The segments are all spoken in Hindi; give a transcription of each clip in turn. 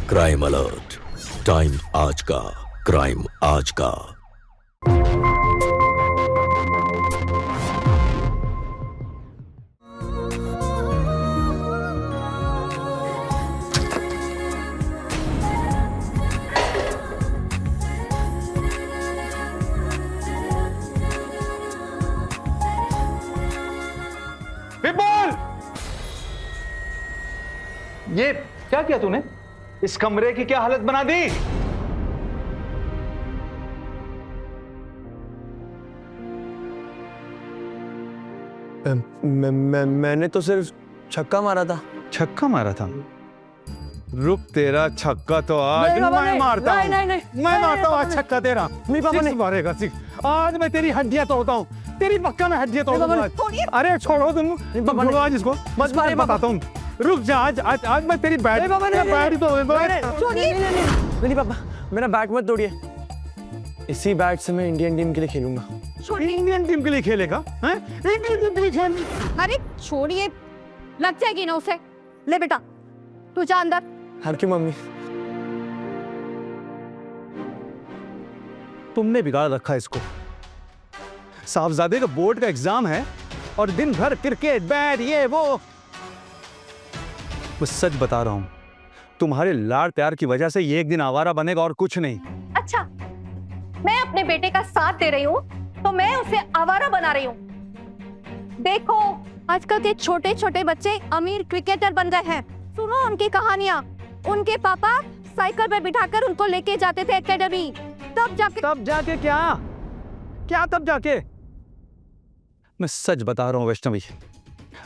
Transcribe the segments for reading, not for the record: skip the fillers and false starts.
क्राइम अलर्ट, टाइम आज का, क्राइम आज का। विपुल! ये क्या किया तूने? इस कमरे की क्या हालत बना दी? मैंने तो सिर्फ छक्का मारा था। छक्का मारा था? रुक, तेरा छक्का तो आज मैं मारता हूँ। मैं मारता हूँ आज छक्का तेरा। सिक्स मारेगा सिक्स। आज मैं तेरी हड्डियां तोड़ता हूँ। तेरी पक्का मैं हड्डियां तोड़ूंगा। अरे छोड़ो तुम, छोड़ो आज इसको। मत मारे, बताता हूँ। रुक जा, आज मैं तेरी बैट ही तोड़ूंगा। नहीं पापा, मेरा बैट मत तोड़िए। इसी बैट से मैं इंडियन टीम के लिए खेलूंगा। इंडियन टीम के लिए खेलेगा? इंडियन टीम के लिए खेल। अरे छोड़िए, लग जाएगी ना उसे। ले बेटा, तू जा अंदर। हर की मम्मी, तुमने बिगाड़ रखा इसको। साहबजादे का बोर्ड का एग्जाम है और दिन भर क्रिकेट, बैट, ये वो। मैं सच बता रहा हूं, तुम्हारे लाड़ प्यार की वजह से ये एक दिन आवारा बनेगा और कुछ नहीं। अच्छा, मैं अपने बेटे का साथ दे रही हूँ तो मैं उसे आवारा बना रही हूँ। देखो, आजकल के छोटे छोटे बच्चे अमीर क्रिकेटर बन गए हैं। सुनो उनकी कहानियाँ। उनके पापा साइकिल पे बिठाकर उनको लेके जाते थे एकेडमी। तब जाके क्या तब जाके? मैं सच बता रहा हूँ वैष्णवी,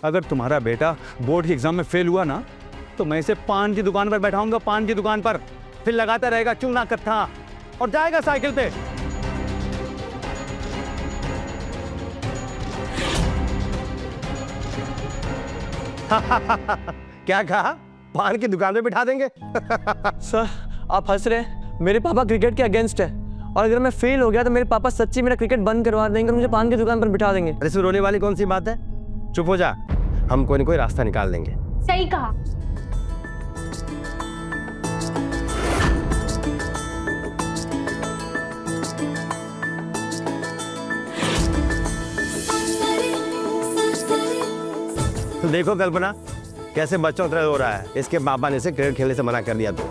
अगर तुम्हारा बेटा बोर्ड के एग्जाम में फेल हुआ ना, तो मैं इसे पान की दुकान पर बैठाऊंगा, पान की दुकान पर। फिर लगाता रहेगा चूना कत्था और जाएगा साइकिल पे। क्या कहा? पान की दुकान पे बिठा देंगे? सर आप हंस रहे हैं। मेरे पापा क्रिकेट के अगेंस्ट है और अगर मैं फेल हो गया तो मेरे पापा सच्ची मेरा क्रिकेट बंद करवा देंगे और मुझे पान की दुकान पर बिठा देंगे। अरे इसमें रोने वाली कौन सी बात है? चुप हो जा, हम कोई ना कोई रास्ता निकाल देंगे। सही कहा। देखो कल्पना, कैसे बच्चों तरह हो रहा है। इसके पापा ने इसे क्रिकेट खेलने से मना कर दिया। तो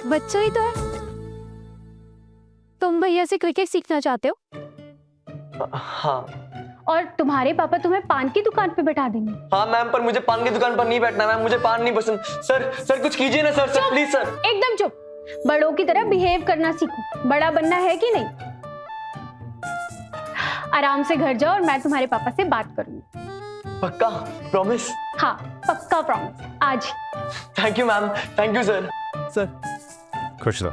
बच्चा ही तो है। तुम भैया से क्रिकेट सीखना चाहते हो? हाँ और तुम्हारे पापा तुम्हें पान की दुकान पे बैठा देंगे? हाँ मैम, पर मुझे पान की दुकान पर नहीं बैठना मैम। मुझे पान नहीं पसंद। सर कुछ कीजिए ना सर प्लीज सर। एकदम चुप। बड़ों की तरह बिहेव करना सीखो। बड़ा बनना है कि नहीं? आराम से घर जाओ और मैं तुम्हारे पापा से बात करूंगी। पक्का? प्रॉमिस? हाँ पक्का प्रॉमिस, आज। Thank you ma'am, thank you sir. Sir खुश रहो।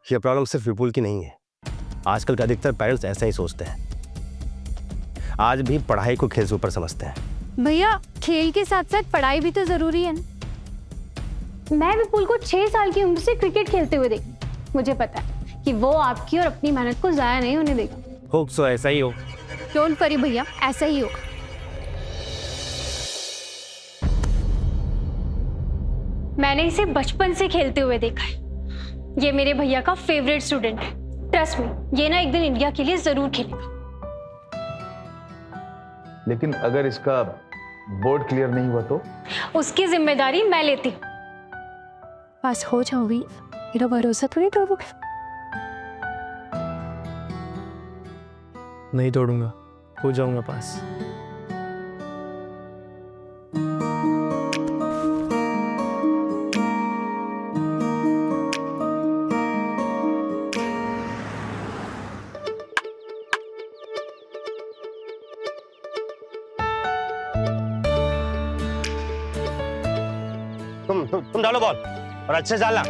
ये प्रॉब्लम सिर्फ विपुल की नहीं है। आजकल के अधिकतर पेरेंट्स ऐसा ही सोचते हैं। आज भी पढ़ाई को खेल से ऊपर समझते हैं। भैया, खेल के साथ साथ पढ़ाई भी तो जरूरी है ना। मैं विपुल को 6 साल की उम्र से क्रिकेट खेलते हुए देखी। मुझे पता है कि वो आपकी और अपनी मेहनत को जाया नहीं होने देगा। होप सो ऐसा ही हो। डोंट वरी भैया, ऐसा ही होगा। मैंने इसे बचपन से खेलते हुए देखा है। ये मेरे भैया का फेवरेट स्टूडेंट है। ट्रस्ट मी, ये ना एक दिन इंडिया के लिए जरूर खेलेगा। लेकिन अगर इसका बोर्ड क्लियर नहीं हुआ तो? उसकी जिम्मेदारी मैं लेती हूँ। बस हो जाओगी, मेरा भरोसा थोड़ी तोड़ोगे। नहीं तोड़ूंगा, हो जाऊंगा पास। तुम डालो बॉल और अच्छे से डालना।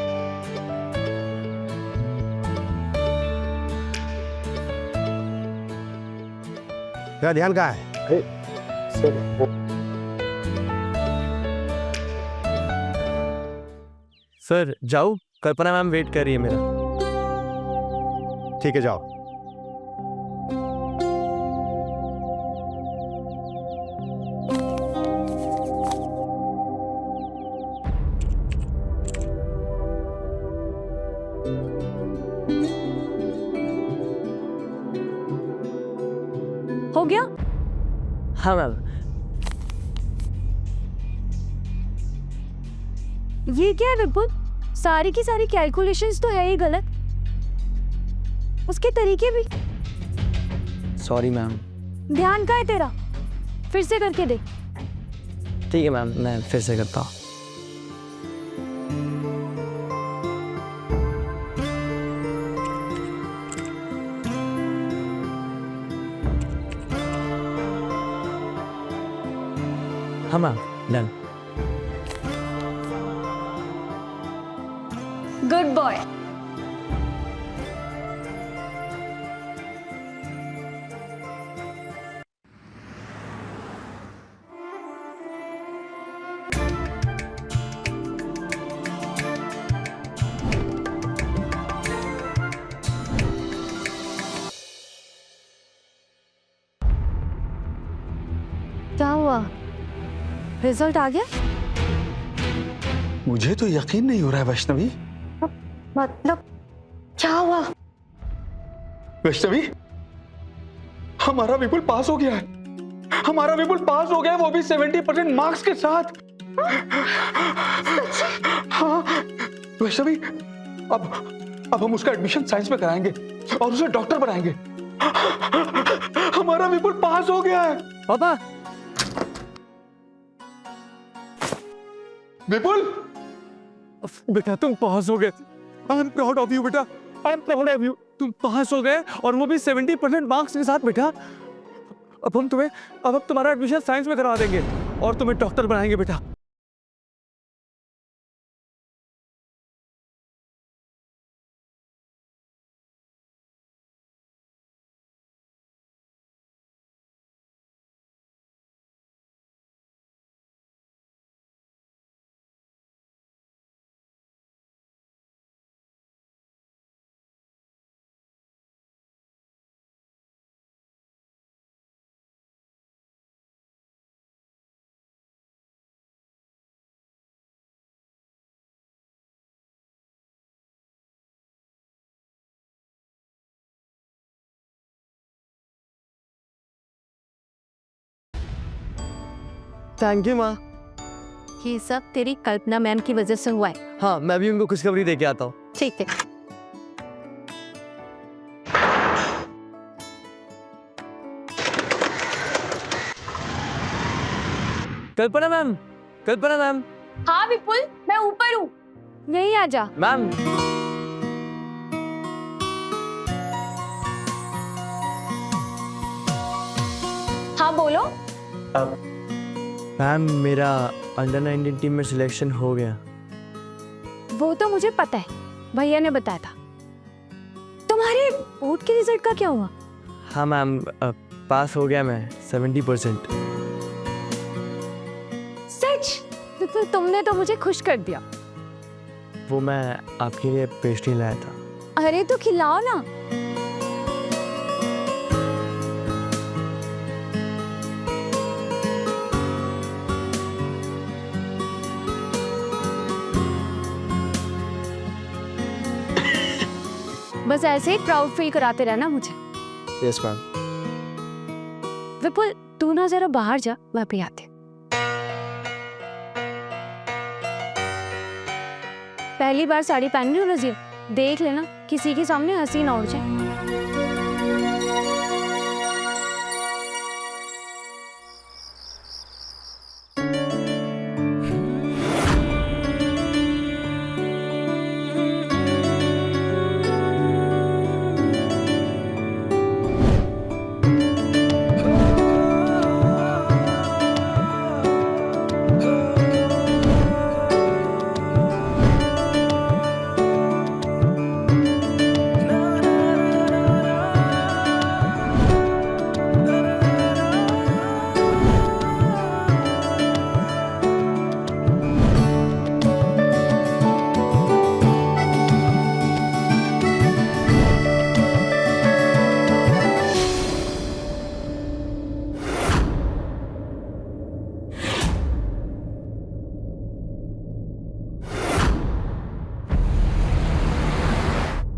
तेरा ध्यान कहाँ है? सर जाओ, कल्पना मैम वेट कर रही है मेरा। ठीक है जाओ। हो गया? हाँ मैम। ये क्या है विपुल? सारी की सारी कैलकुलेशंस तो है ही गलत, उसके तरीके भी। Sorry ma'am. ध्यान का है तेरा? फिर से करके दे। ठीक है मैम, मैं फिर से करता हूँ। हाँ मैम, डन। Good boy. क्या हुआ? रिजल्ट आ गया? मुझे तो यकीन नहीं हो रहा है वैष्णवी। मतलब क्या हुआ? वैष्णवी, हमारा विपुल पास हो गया है। हमारा विपुल पास हो गया है, वो भी 70% मार्क्स के साथ। हाँ वैष्णवी, अब हम उसका एडमिशन साइंस में कराएंगे और उसे डॉक्टर बनाएंगे। हमारा विपुल पास हो गया है। पापा। विपुल, बेटा तुम पास हो गए। I am proud of you बेटा, I am proud of you. तुम पास हो गए और वो भी 70% मार्क्स के साथ बेटा। अब तुम्हारा एडमिशन साइंस में करा देंगे और तुम्हें डॉक्टर बनाएंगे बेटा। थैंक यू माँ। ये सब तेरी कल्पना मैम की वजह से हुआ है। हाँ, मैं भी उनको खुशखबरी दे के आता हूँ। ठीक है। कल्पना मैम, कल्पना मैम। हाँ विपुल, मैं ऊपर हूँ, यहीं आ जा। मैम, हाँ बोलो। मैम मेरा अंडर 19 टीम में सिलेक्शन हो गया। वो तो मुझे पता है, भैया ने बताया था। तुम्हारे बोर्ड के रिजल्ट का क्या हुआ? हाँ मैम, पास हो गया मैं 70%। सच? तो तुमने तो मुझे खुश कर दिया। वो मैं आपके लिए पेस्ट्री लाया था। अरे तो खिलाओ ना। बस ऐसे ही प्राउड फील कराते रहना मुझे। Yes ma'am. विपुल तू ना जरा बाहर जा, मैं अभी आती हूँ। पहली बार साड़ी पहन रही हो नज़ीर, देख लेना किसी के सामने हंसी ना उड़ जाए।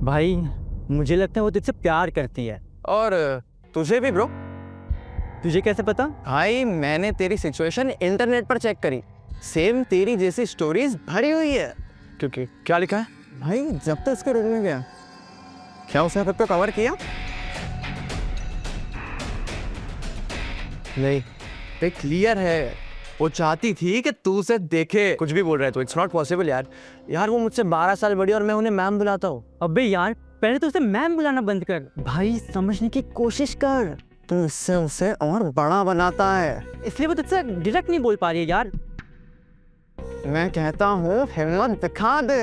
भाई मुझे लगता है वो तुझसे प्यार करती है। और तुझे भी ब्रो। तुझे कैसे पता? भाई मैंने तेरी सिचुएशन इंटरनेट पर चेक करी, सेम तेरी जैसी स्टोरीज भरी हुई है। क्योंकि क्या लिखा है भाई, जब तक इसके रूम में गया क्या उसने खुद को कवर किया? नहीं, ये क्लियर है, वो चाहती थी कि तू उसे देखे। कुछ भी बोल रहा है तो इट्स नॉट पॉसिबल यार। यार वो मुझसे 12 साल बड़ी और मैं उन्हें मैम बुलाता हूँ। अबे यार पहले तो उसे मैम बुलाना बंद कर। भाई समझने की कोशिश कर। तू इससे उसे और बड़ा बनाता है। इसलिए वो तुझसे डायरेक्ट नहीं बोल पा रही है यार। मैं कहता हूँ हिम्मत दिखा दे।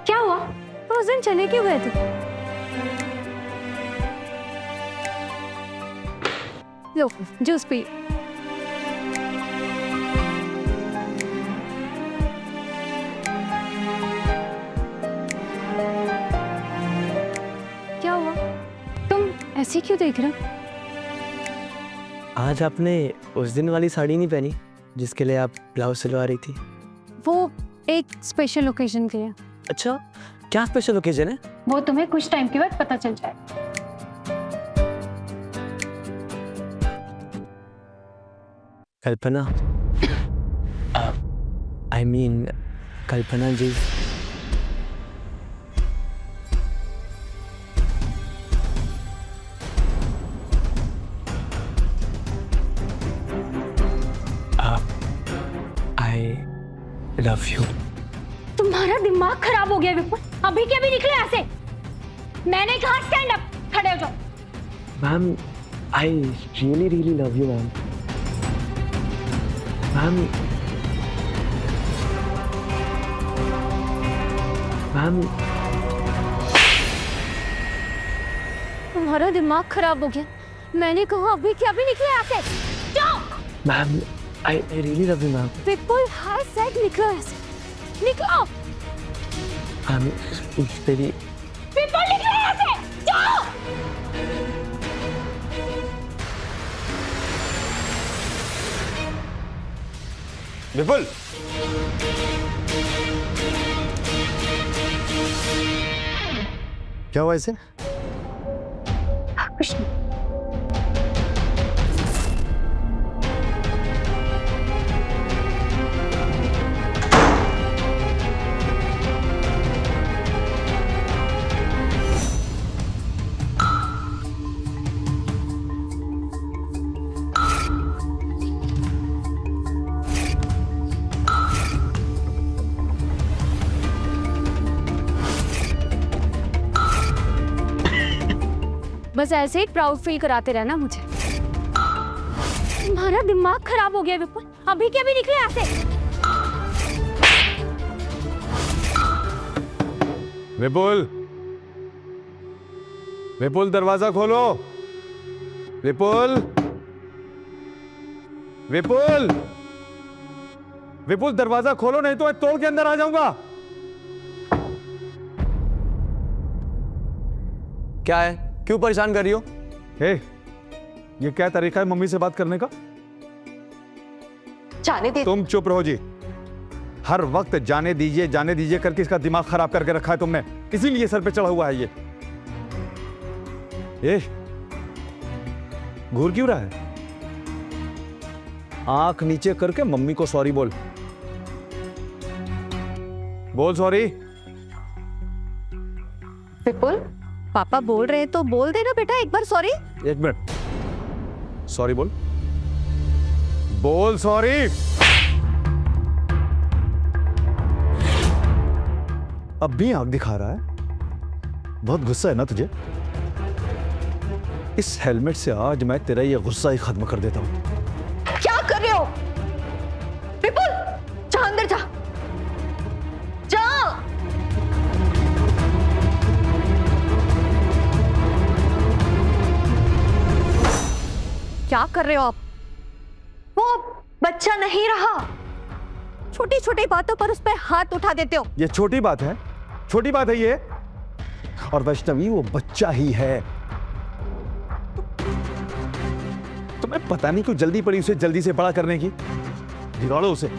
क्या हुआ? तो उस दिन चले क्यों गए थे? लो जूस पी। क्या हुआ? तुम ऐसे क्यों देख रहे हो? आज आपने उस दिन वाली साड़ी नहीं पहनी जिसके लिए आप ब्लाउज सिलवा रही थी? वो एक स्पेशल ओकेजन के लिए। अच्छा, क्या स्पेशल ओकेजन है? वो तुम्हें कुछ टाइम के बाद पता चल जाए। Kalpana, I mean Kalpana ji. I love you. तुम्हारा दिमाग खराब हो गया विपुल, अभी के अभी निकले यहाँ से। मैंने कहा स्टैंड अप, खड़े हो जाओ। Ma'am I really really love you ma'am. Ma'am तुम्हारा दिमाग खराब हो गया। मैंने कहा अभी के अभी निकले यहाँ से। जाओ। Ma'am I really love you ma'am. Vipul hi said निकलो यहाँ से, निकलो। मैम तेरी विपुल निकलो यहाँ से, जाओ। विपुल, क्या हुआ इसे? कुछ नहीं। बस ऐसे ही प्राउड फील कराते रहना मुझे। तुम्हारा दिमाग खराब हो गया विपुल, अभी के अभी निकले यहाँ से। विपुल, विपुल दरवाजा खोलो। विपुल, विपुल, विपुल दरवाजा खोलो नहीं तो मैं तोड़ के अंदर आ जाऊंगा। क्या है, क्यों परेशान कर रही हो? हे, ये क्या तरीका है मम्मी से बात करने का? जाने दे। तुम चुप रहो जी। हर वक्त जाने दीजिए करके इसका दिमाग खराब करके रखा है तुमने, इसीलिए सर पे चढ़ा हुआ है ये घूर क्यों रहा है? आंख नीचे करके मम्मी को सॉरी बोल। बोल सॉरी। विपुल, पापा बोल रहे हैं तो बोल देना बेटा एक बार सॉरी। एक मिनट, सॉरी बोल, बोल सॉरी। अब भी आंख दिखा रहा है, बहुत गुस्सा है ना तुझे? इस हेलमेट से आज मैं तेरा ये गुस्सा ही खत्म कर देता हूं। क्या कर रहे हो विपुल? जा अंदर जा, जा। क्या कर रहे हो आप? वो बच्चा नहीं रहा। छोटी छोटी बातों पर उस पर हाथ उठा देते हो। ये छोटी बात है? छोटी बात है ये। और वैष्णवी वो बच्चा ही है। तुम्हें पता नहीं क्यों जल्दी पड़ी उसे जल्दी से बड़ा करने की। बिगाड़ो उसे।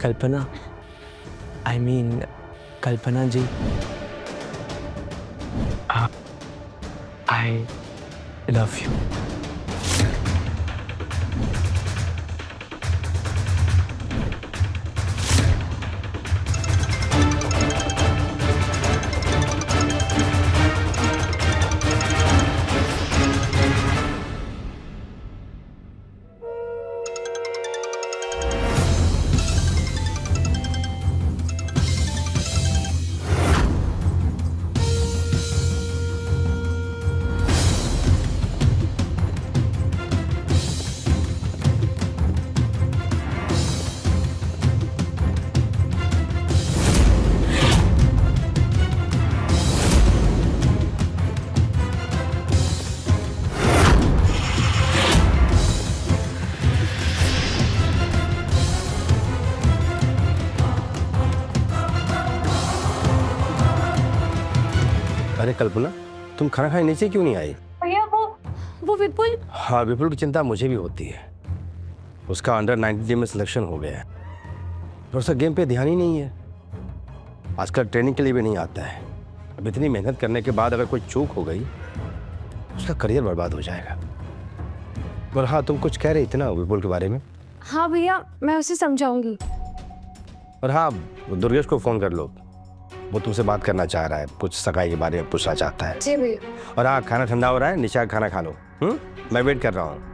Kalpana, I mean Kalpana ji, I love you. अरे कल्पना, तुम खाना खाने नीचे क्यों नहीं आई? भैया वो विपुल। हाँ, विपुल की चिंता मुझे भी होती है। उसका अंडर 19 में सिलेक्शन हो गया है और उसका गेम पे ध्यान ही नहीं है। आजकल ट्रेनिंग के लिए भी नहीं आता है। अब इतनी मेहनत करने के बाद अगर कोई चूक हो गई उसका करियर बर्बाद हो जाएगा। और हाँ, तुम कुछ कह रही थी ना विपुल के बारे में? हाँ भैया, मैं उसे समझाऊंगी। और हाँ, दुर्गेश को फ़ोन कर लो, वो तुमसे बात करना चाह रहा है, कुछ सगाई के बारे में पूछना चाहता है। जी भैया। और हाँ, खाना ठंडा हो रहा है, नीचे खाना खा लो। मैं वेट कर रहा हूँ।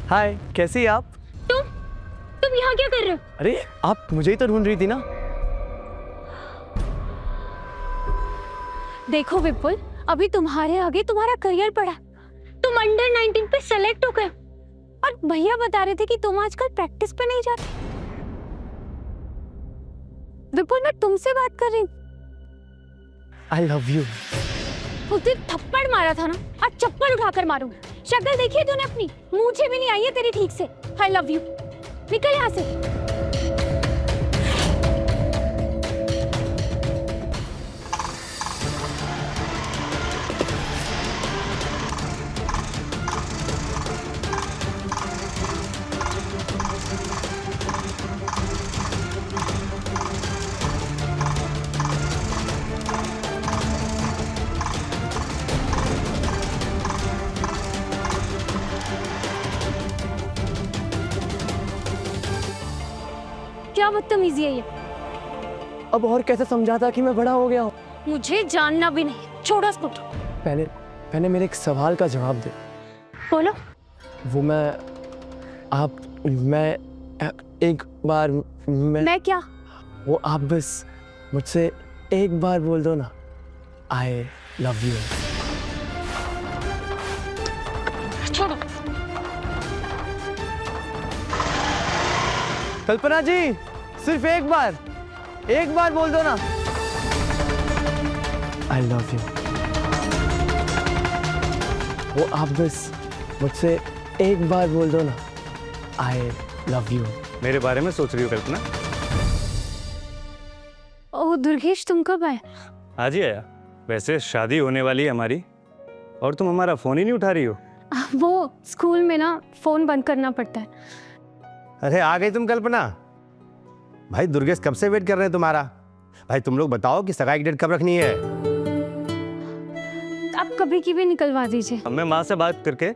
हाय, कैसी हैं आप? तुम यहाँ क्या कर रहे हो? अरे आप मुझे ही तो ढूंढ रही थी ना। देखो विपुल, अभी तुम्हारे आगे तुम्हारा करियर पड़ा। तुम अंडर 19 पे सेलेक्ट हो गए और भैया बता रहे थे कि तुम आजकल प्रैक्टिस पे नहीं जाते। विपुल, मैं तुमसे बात कर रही हूँ। आई लव यू। उस दिन थप्पड़ मारा था ना, आज चप्पल उठाकर मारूंगी। शक्ल देखी है तूने अपनी? मुझे भी नहीं आई है तेरी ठीक से। आई लव यू। निकल यहाँ से। क्या बदतमीजी है ये? अब और कैसे समझाता कि मैं बड़ा हो गया हूँ? मुझे जानना भी नहीं। छोड़ो इसको। पहले मेरे एक सवाल का जवाब दे। बोलो। वो मैं एक बार मैं क्या? वो आप बस मुझसे एक बार बोल दो ना, आई लव यू। छोड़ो। कल्पना जी, सिर्फ एक बार बोल दो ना। I love you. वो आप बस मुझसे एक बार बोल दो ना, आई लव यू। मेरे बारे में सोच रही हो कल्पना? ओ दुर्गेश, तुम कब आए? आज ही आया। वैसे शादी होने वाली है हमारी और तुम हमारा फोन ही नहीं उठा रही हो। वो स्कूल में ना फोन बंद करना पड़ता है। अरे आ गई तुम कल्पना। भाई दुर्गेश कब से वेट कर रहे हैं तुम्हारा। भाई तुम लोग बताओ कि सगाई की डेट कब रखनी है। आप कभी की भी निकलवा दीजिए। अब मैं माँ से बात करके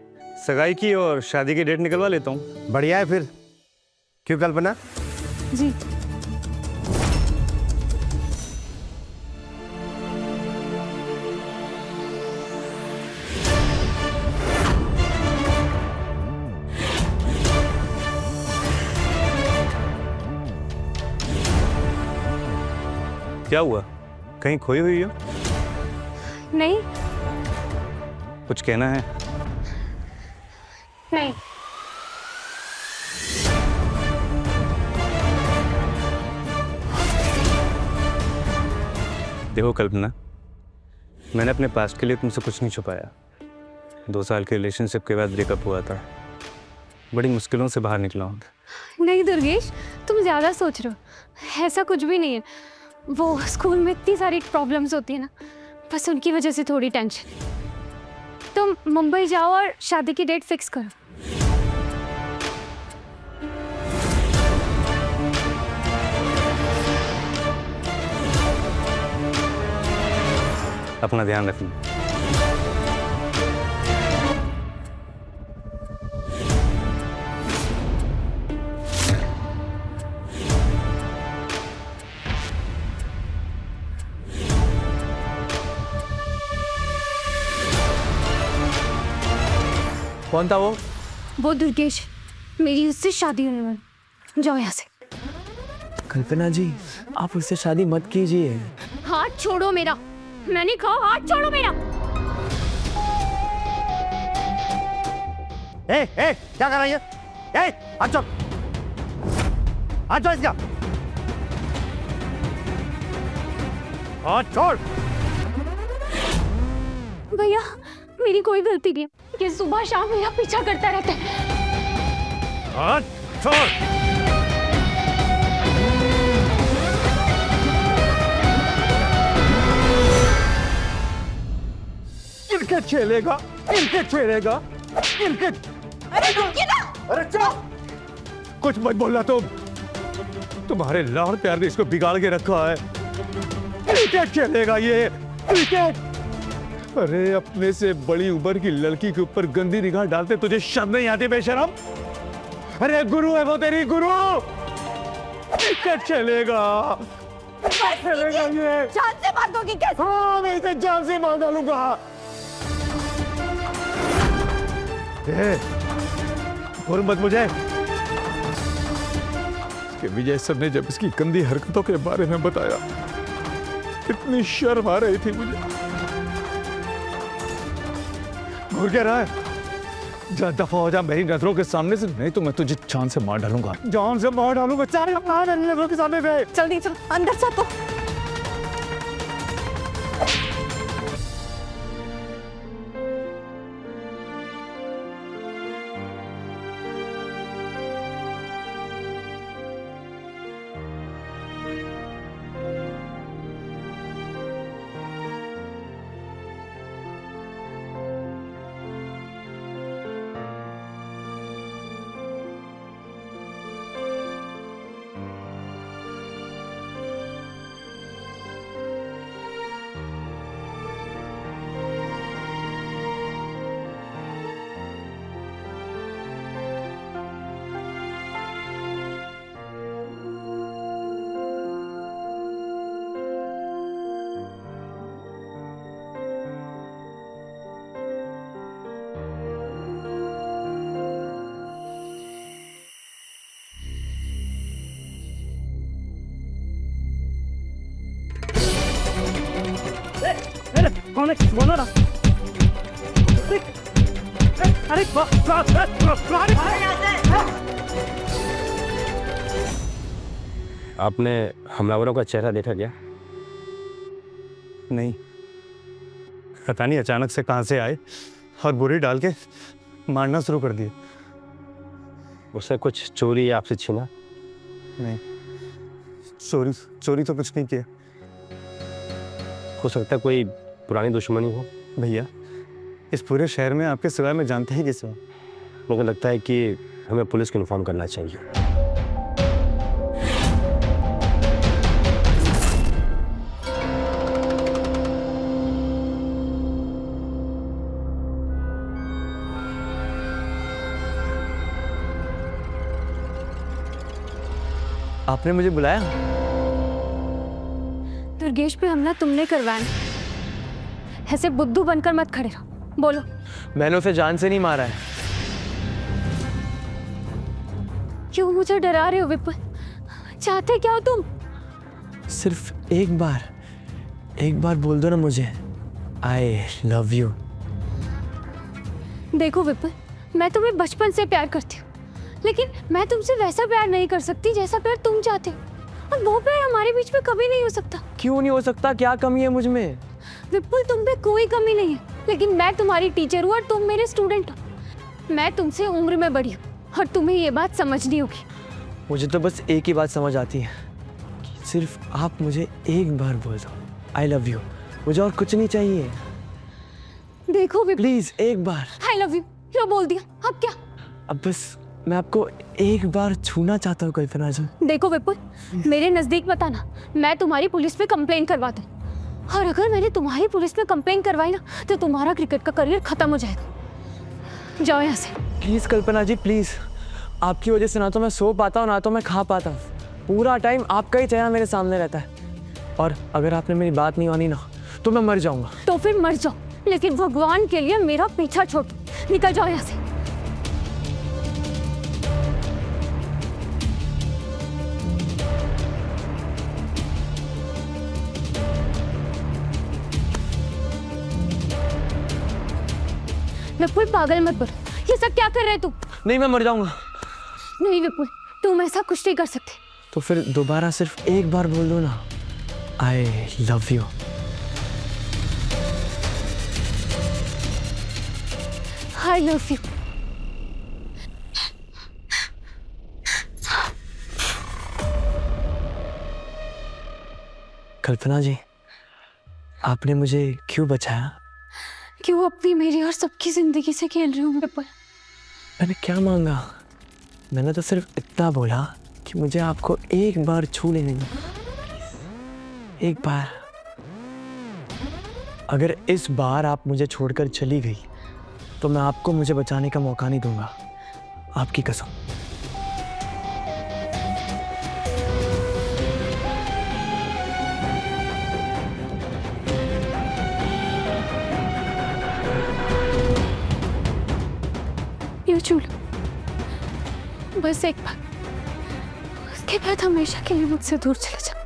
सगाई की और शादी की डेट निकलवा लेता हूँ। बढ़िया है फिर। क्यों कल्पना? जी। क्या हुआ, कहीं खोई हुई हो? नहीं कुछ कहना है? नहीं। देखो कल्पना, मैंने अपने पास्ट के लिए तुमसे कुछ नहीं छुपाया। 2 साल के रिलेशनशिप के बाद ब्रेकअप हुआ था। बड़ी मुश्किलों से बाहर निकला हूँ। नहीं दुर्गेश, तुम ज़्यादा सोच रहे हो। ऐसा कुछ भी नहीं है। वो स्कूल में इतनी सारी प्रॉब्लम्स होती है ना, बस उनकी वजह से थोड़ी टेंशन। तुम मुंबई जाओ और शादी की डेट फिक्स करो। अपना ध्यान रखना। कौन था वो दुर्गेश, मेरी उससे शादी होने वाली। जाओ यहाँ से। कल्पना जी, आप उससे शादी मत कीजिए। हाथ छोड़ो मेरा। मैंने कहा हाथ छोड़ो मेरा। ए, क्या कर रही है? हाथ छोड़, हाथ छोड़ इसका, हाथ छोड़। भैया, मेरी कोई गलती नहीं है। ये सुबह शाम मेरा पीछा करता रहता है। हाथ छोड़। क्रिकेट खेलेगा, क्रिकेट खेलेगा, क्रिकेट। अरे रुकिए ना। अरे चुप, कुछ मत बोलना तुम। तुम्हारे लाड़ प्यार ने इसको बिगाड़ के रखा है। क्रिकेट खेलेगा ये, क्रिकेट। अरे अपने से बड़ी उम्र की लड़की के ऊपर गंदी निगाह डालते तुझे शर्म नहीं आती बेशरम? अरे गुरु है वो तेरी, गुरु। क्रिकेट खेलेगा, खेलेगा ये। जान से मार दोगी कैसे? हाँ, मैं इसे जान से मार डालूंगा। और मत मुझे। कि विजय सर ने जब इसकी गंदी हरकतों के बारे में बताया, कितनी शर्म आ रही थी मुझे। घूर क्या रहा है? जा दफा हो जा मेरी नजरों के सामने से, नहीं तो मैं तुझे जान से मार डालूंगा। जान से मार डालूंगा, चाहे नजरों के सामने से। जल्दी चल, अंदर जा तो। कौन है? बोलो ना। अरे आपने हमलावरों का चेहरा देखा क्या? नहीं, पता नहीं अचानक से कहाँ से आए और बुरी डाल के मारना शुरू कर दिए। उसने कुछ चोरी या आपसे छीना? नहीं, चोरी तो कुछ नहीं किया। हो सकता है कोई पुरानी दुश्मनी हो। भैया, इस पूरे शहर में आपके सिवा में जानते हैं किसी को? मुझे लगता है कि हमें पुलिस को इन्फॉर्म करना चाहिए। आपने मुझे बुलाया? दुर्गेश पे हमला तुमने करवाया, ऐसे बुद्धू बनकर मत खड़े रहो, बोलो। मैंने उसे जान से नहीं मारा है। क्यों मुझे डरा रहे हो विपुल? चाहते क्या हो तुम? सिर्फ एक बार बोल दो ना मुझे, आई लव यू। देखो विपुल, मैं तुम्हें बचपन से प्यार करती हूँ, लेकिन मैं तुमसे वैसा प्यार नहीं कर सकती जैसा प्यार तुम चाहते हो, और वो प्यार हमारे बीच में कभी नहीं हो सकता। क्यों नहीं हो सकता? क्या कमी है मुझ में? विपुल, तुम पे कोई कमी नहीं है, लेकिन मैं तुम्हारी टीचर हूँ और तुम मेरे स्टूडेंट हो। मैं तुमसे उम्र में बड़ी हूँ और तुम्हें ये बात समझनी होगी। मुझे तो बस एक ही बात समझ आती है कि सिर्फ आप मुझे एक बार बोल दो, आई लव यू। मुझे और कुछ नहीं चाहिए। देखो विपुल, प्लीज एक बार। आई लव यू लो बोल दिया, अब क्या? अब बस मैं आपको एक बार छूना चाहता हूँ कल्पना जी। देखो विपुल, मेरे नजदीक मत आना, मैं तुम्हारी पुलिस पे कंप्लेन करवा दूँ, और अगर मैंने तुम्हारी पुलिस पे कंप्लेन करवाई ना तो तुम्हारा क्रिकेट का करियर खत्म हो जाएगा। जाओ यहाँ से। Please Kalpana ji, please. आपकी वजह से ना तो मैं सो पाता हूँ ना तो मैं खा पाता हूँ। पूरा टाइम आपका ही चेहरा मेरे सामने रहता है, और अगर आपने मेरी बात नहीं मानी ना तो मैं मर जाऊंगा। तो फिर मर जाओ, लेकिन भगवान के लिए मेरा पीछा छोड़ दो। निकल जाओ यहाँ से। विपुल, पागल मत बनो, ये सब क्या कर रहे तुम? नहीं, मैं मर जाऊंगा। नहीं विपुल, तुम ऐसा कुछ नहीं कर सकते। तो फिर दोबारा सिर्फ एक बार बोल दो ना, I love you. I love you. Kalpana ji, आपने मुझे क्यों बचाया? क्यों अपनी, मेरी और सबकी जिंदगी से खेल रही हूँ विपुल? मैंने क्या मांगा? मैंने तो सिर्फ इतना बोला कि मुझे आपको एक बार छू लेने दो, एक बार। अगर इस बार आप मुझे छोड़कर चली गई तो मैं आपको मुझे बचाने का मौका नहीं दूंगा, आपकी कसम। ये छू लो, बस एक बार, उसके बाद हमेशा के लिए मुझसे दूर चले जाओ।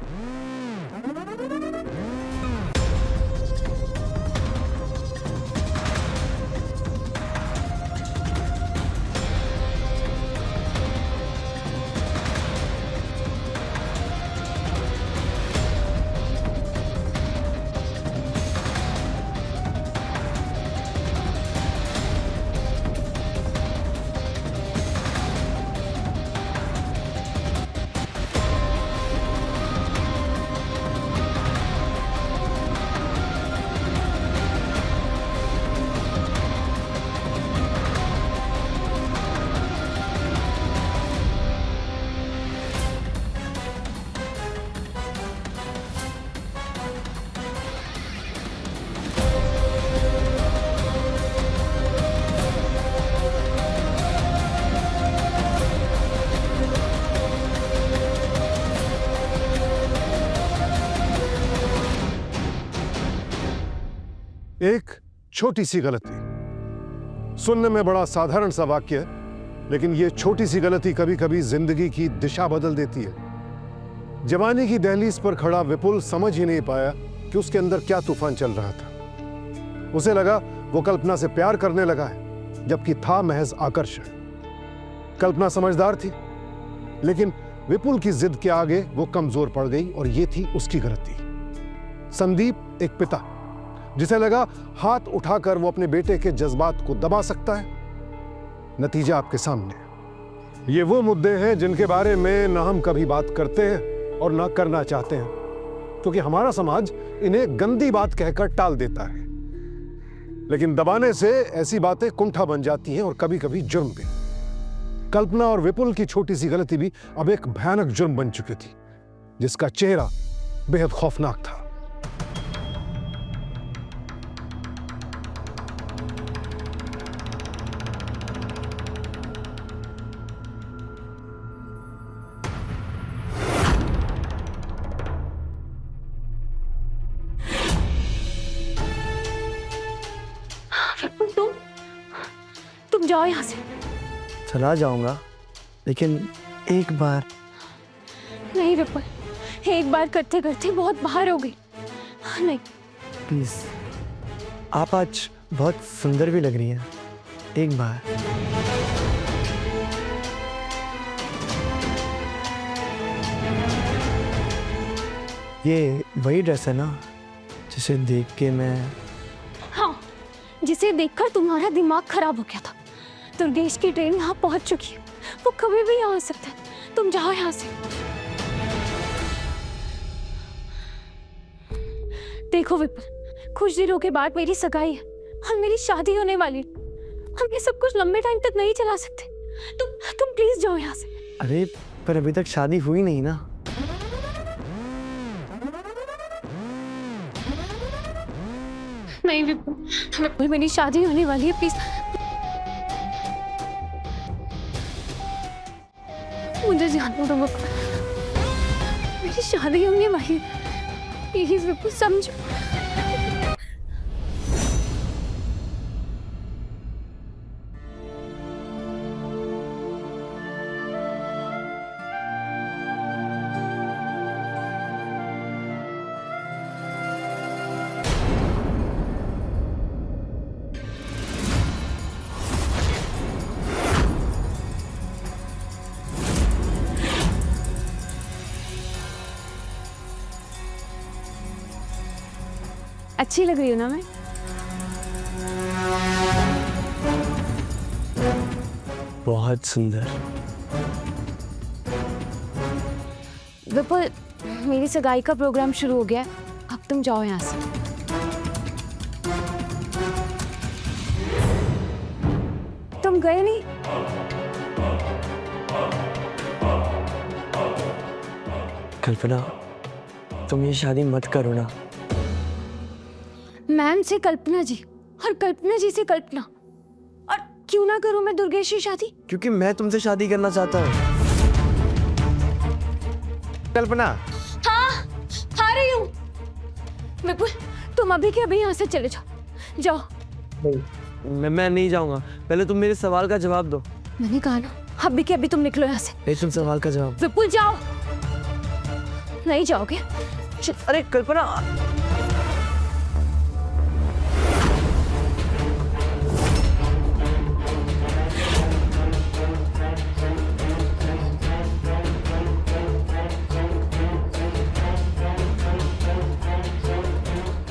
एक छोटी सी गलती, सुनने में बड़ा साधारण सा वाक्य है, लेकिन यह छोटी सी गलती कभी कभी जिंदगी की दिशा बदल देती है। जवानी की दहलीज पर खड़ा विपुल समझ ही नहीं पाया कि उसके अंदर क्या तूफान चल रहा था। उसे लगा वो कल्पना से प्यार करने लगा है, जबकि था महज आकर्षण। कल्पना समझदार थी, लेकिन विपुल की जिद के आगे वो कमजोर पड़ गई, और ये थी उसकी गलती। संदीप एक पिता जिसे लगा हाथ उठाकर वो अपने बेटे के जज्बात को दबा सकता है। नतीजा आपके सामने। ये वो मुद्दे हैं जिनके बारे में ना हम कभी बात करते हैं और ना करना चाहते हैं, क्योंकि हमारा समाज इन्हें गंदी बात कहकर टाल देता है। लेकिन दबाने से ऐसी बातें कुंठा बन जाती हैं और कभी कभी जुर्म भी। कल्पना और विपुल की छोटी सी गलती भी अब एक भयानक जुर्म बन चुकी थी, जिसका चेहरा बेहद खौफनाक था। तुम जाओ यहाँ से। चला जाऊंगा, लेकिन एक बार। नहीं विपुल, एक बार करते करते बहुत बाहर हो गई। नहीं प्लीज, आप आज बहुत सुंदर भी लग रही हैं। एक बार। ये वही ड्रेस है ना जिसे देख के मैं। हाँ, जिसे देखकर तुम्हारा दिमाग खराब हो गया था। दुर्गेश की ट्रेन यहाँ पहुंच चुकी है, वो कभी भी यहाँ आ सकता है। तुम जाओ यहाँ से। देखो विपुल, कुछ दिनों के बाद मेरी सगाई है और मेरी शादी होने वाली है। हम ये सब कुछ लंबे टाइम तक नहीं चला सकते। तुम प्लीज जाओ यहाँ से। अरे पर अभी तक शादी हुई नहीं ना। नहीं विपुल, मेरी शादी होने वाली है। प्लीज मुझे जाने दो विपुल, मेरी शादी होने वाली है। प्लीज विपुल समझो। अच्छी लग रही हूँ ना मैं? बहुत सुंदर। विपुल, मेरी सगाई का प्रोग्राम शुरू हो गया है। अब तुम जाओ यहाँ से। तुम गए नहीं? कल्पना, तुम ये शादी मत करो ना। मैम से कल्पना जी और कल्पना जी से कल्पना, और क्यों ना करूं मैं दुर्गेश की शादी? क्योंकि मैं तुमसे शादी करना चाहता हूँ। कल्पना, हाँ, आ रही हूँ। विपुल, तुम अभी के अभी यहाँ से चले जाओ। जाओ। मैं नहीं जाऊंगा। पहले तुम मेरे सवाल का जवाब दो। मैंने कहा ना, अभी के अभी तुम निकलो यहाँ से। नहीं, तुम सवाल का जवाब। विपुल जाओ। नहीं जाओगे? अरे कल्पना,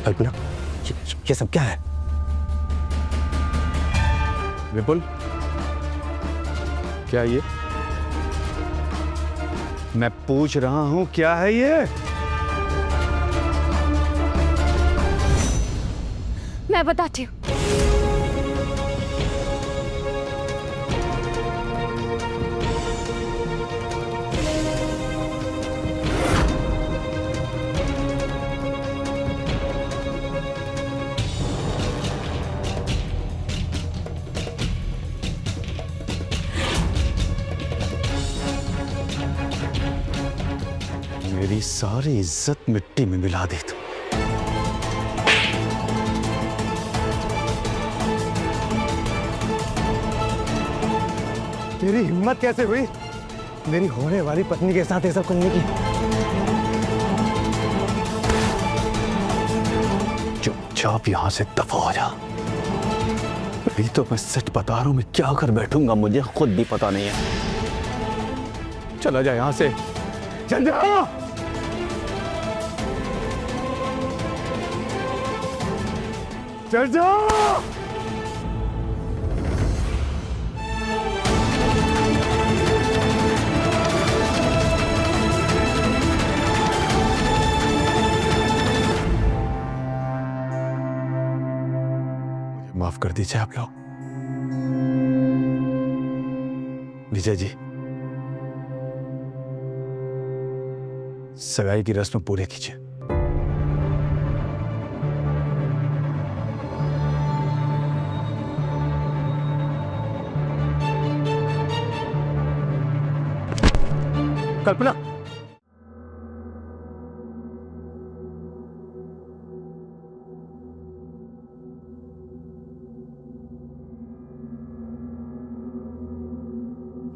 कल्पना, ये सब क्या है? विपुल, क्या ये? मैं पूछ रहा हूं क्या है ये? मैं बताती हूँ। मेरी सारी इज्जत मिट्टी में मिला दी तुम। तेरी हिम्मत कैसे हुई मेरी होने वाली पत्नी के साथ ऐसा करने की? चुपचाप यहां से दफा हो जा। अभी तो मैं सच बता रहा हूं, मैं क्या कर बैठूंगा मुझे खुद भी पता नहीं है। चला जा यहां से, चल जा। चल जाओ। माफ कर दीजिए आप लोग। विजय जी, सगाई की रस्म पूरे कीजिए। कल्पना,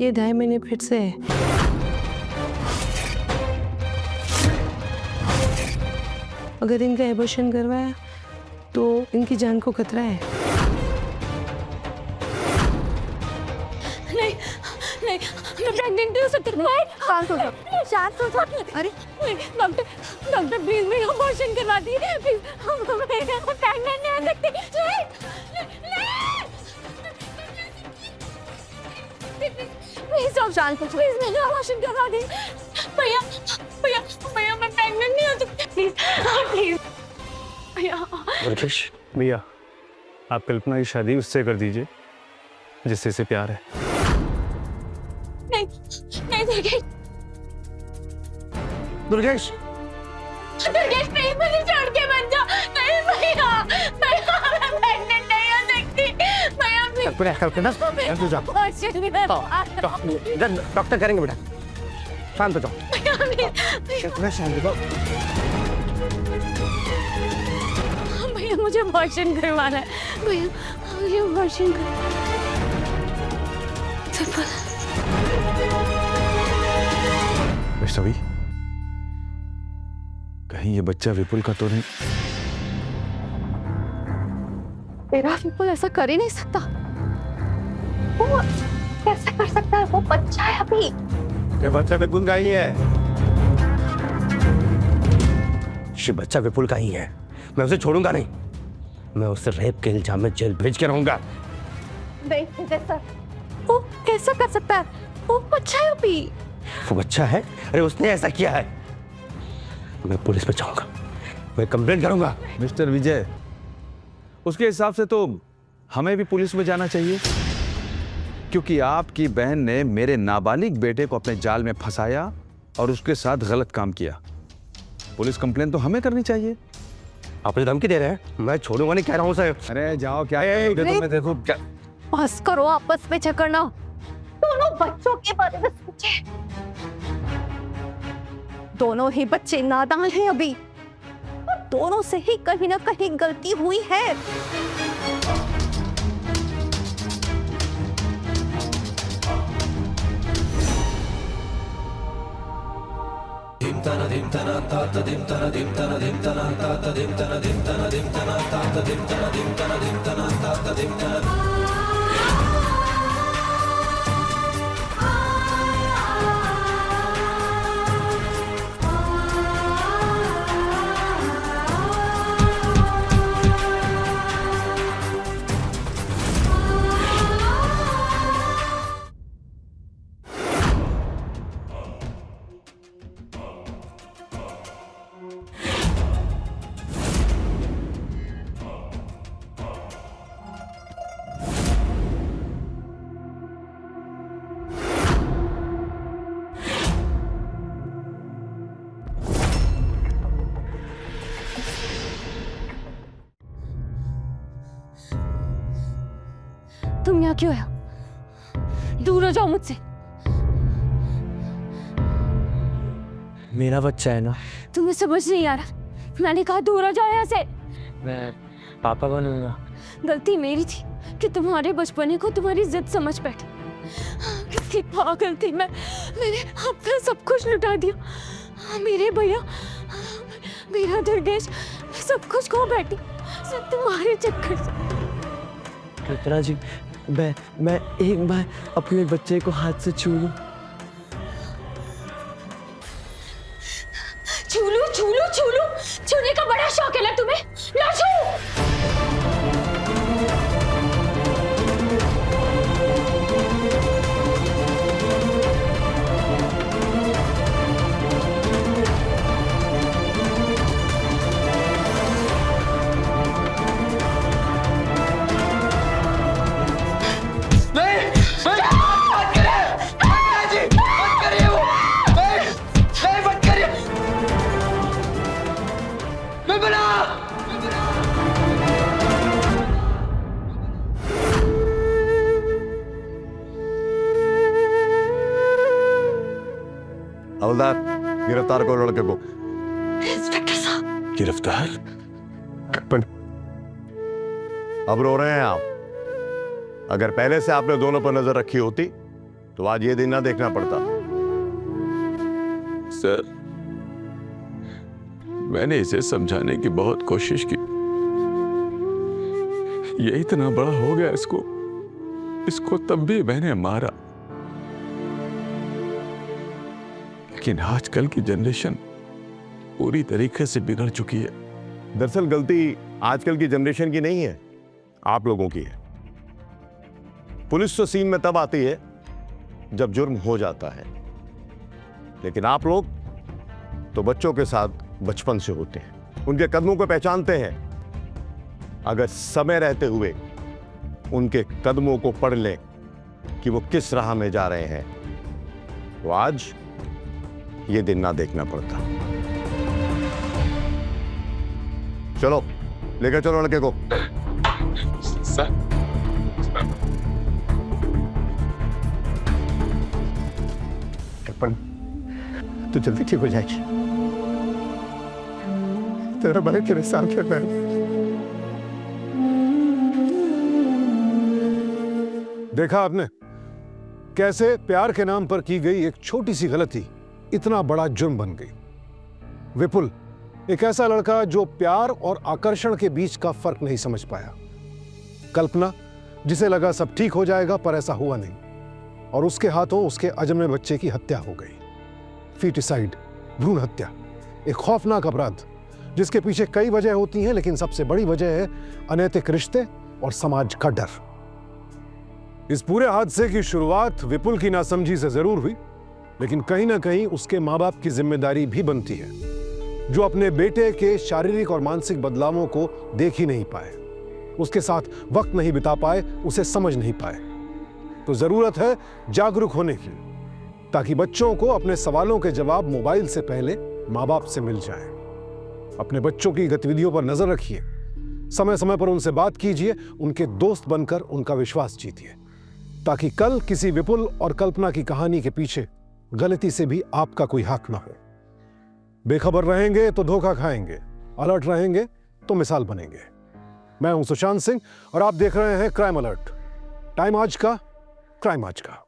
ये 2.5 महीने फिर से है। अगर इनका एबॉर्शन करवाया तो इनकी जान को खतरा है। नहीं नहीं, मैं प्रेग्नेंट हो सकती हूँ। शांत हो जाओ, शांत हो जाओ। अरे डॉक्टर, डॉक्टर प्लीज मेरा अबॉर्शन करवा दीजिए प्लीज। मैं प्रेग्नेंट नहीं हो सकती। प्लीज आप शांत हो, प्लीज मेरा अबॉर्शन करवा दीजिए। भैया भैया भैया, मैं प्रेग्नेंट नहीं हो सकती। प्लीज प्लीज भैया। दुर्गेश, भैया, आप कल्पना की शादी उससे कर दीजिए जिससे इसे प्यार है। नहीं नहीं दुर्गेश, दुर्गेश, दुर्गेश नहीं, मुझे छोड़ के मत जाओ। नहीं भैया, भैया मैं प्रेग्नेंट नहीं हो सकती। भैया प्लीज। कल्पना, कल्पना, शांत हो जाओ। डॉक्टर करेंगे बेटा, शांत हो जाओ। कल्पना, शांत हो जाओ। भैया मुझे अबॉर्शन करवाना है। भैया मुझे अबॉर्शन वैष्णवी, कहीं ये बच्चा विपुल का तो नहीं? मेरा विपुल ऐसा कर ही नहीं सकता। वो कैसे कर सकता है? वो बच्चा है अभी। ये बच्चा विपुल का ही है। ये बच्चा विपुल का ही है। मैं उसे छोड़ूंगा नहीं। मैं उसे रेप के इल्जाम में जेल भेज के रहूंगा। नहीं सर, वो कैसा कर सकता है? वो बच्चा है अभी। वो बच्चा है? अरे उसने ऐसा किया है। मैं पुलिस पे जाऊंगा, मैं कंप्लेंट करूंगा। मिस्टर विजय, उसके हिसाब से तो हमें भी पुलिस में जाना चाहिए, क्योंकि आपकी बहन ने मेरे नाबालिग बेटे को अपने जाल में फंसाया और उसके साथ गलत काम किया। पुलिस कंप्लेंट तो हमें करनी चाहिए। आप धमकी दे रहे हैं? मैं छोड़ूंगा नहीं, कह रहा हूं सर। अरे जाओ, क्या मैं देखो क्या। बस करो आपस में झगड़ना। दोनों बच्चों के बारे में सोचे। दोनों ही बच्चे नादान हैं अभी, और दोनों से ही कहीं ना कहीं गलती हुई है। तुम यहाँ क्यों हो? दूर हो जाओ मुझसे। मेरा बच्चा है ना। तुम्हें समझ नहीं आ रहा। मैंने कहा दूर हो जाओ यहाँ से। मैं पापा बनूंगा। गलती मेरी थी कि तुम्हारे बचपने को तुम्हारी जिद समझ बैठी। कितनी पागल थी मैं। मैंने अपना सब कुछ लुटा दिया। मेरे भैया, मेरा दुर्गेश, सब कुछ खो बैठी सब तुम्हारे चक्कर से। कल्पना जी, मैं एक बार अपने बच्चे को हाथ से छू लूं। छू लूं? छूने का बड़ा शौक है ना तुम्हें? ना छू। हवलदार, गिरफ्तार करो लड़के को। इंस्पेक्टर साहब। गिरफ्तार? अब रो रहे हैं आप? अगर पहले से आपने दोनों पर नजर रखी होती तो आज ये दिन ना देखना पड़ता। सर, मैंने इसे समझाने की बहुत कोशिश की। ये इतना बड़ा हो गया, इसको तब भी मैंने मारा। लेकिन आजकल की जनरेशन पूरी तरीके से बिगड़ चुकी है। दरअसल गलती आजकल की जनरेशन की नहीं है, आप लोगों की है। पुलिस तो सीन में तब आती है जब जुर्म हो जाता है, लेकिन आप लोग तो बच्चों के साथ बचपन से होते हैं, उनके कदमों को पहचानते हैं। अगर समय रहते हुए उनके कदमों को पढ़ लें कि वो किस राह में जा रहे हैं, तो आज ये दिन ना देखना पड़ता। चलो लेकर चलो लड़के को। सर, तो जल्दी ठीक हो जाएगी। तेरा भाई तेरे साथ है। देखा आपने कैसे प्यार के नाम पर की गई एक छोटी सी गलती इतना बड़ा जुर्म बन गई। विपुल एक ऐसा लड़का जो प्यार और आकर्षण के बीच का फर्क नहीं समझ पाया। कल्पना जिसे लगा सब ठीक हो जाएगा, पर ऐसा हुआ नहीं, और उसके हाथों उसके अजन्मे बच्चे की हत्या हो गई। फीटिसाइड, भ्रूण हत्या, एक खौफनाक अपराध जिसके पीछे कई वजह होती हैं, लेकिन सबसे बड़ी वजह है अनैतिक रिश्ते और समाज का डर। इस पूरे हादसे की शुरुआत विपुल की नासमझी से जरूर हुई, लेकिन कहीं ना कहीं उसके मां बाप की जिम्मेदारी भी बनती है, जो अपने बेटे के शारीरिक और मानसिक बदलावों को देख ही नहीं पाए, उसके साथ वक्त नहीं बिता पाए, उसे समझ नहीं पाए। तो जरूरत है जागरूक होने की, ताकि बच्चों को अपने सवालों के जवाब मोबाइल से पहले मां बाप से मिल जाए। अपने बच्चों की गतिविधियों पर नजर रखिए, समय समय पर उनसे बात कीजिए, उनके दोस्त बनकर उनका विश्वास जीतिए, ताकि कल किसी विपुल और कल्पना की कहानी के पीछे गलती से भी आपका कोई हक ना हो। बेखबर रहेंगे तो धोखा खाएंगे, अलर्ट रहेंगे तो मिसाल बनेंगे। मैं हूं सुशांत सिंह और आप देख रहे हैं क्राइम अलर्ट। टाइम आज का, क्राइम आज का।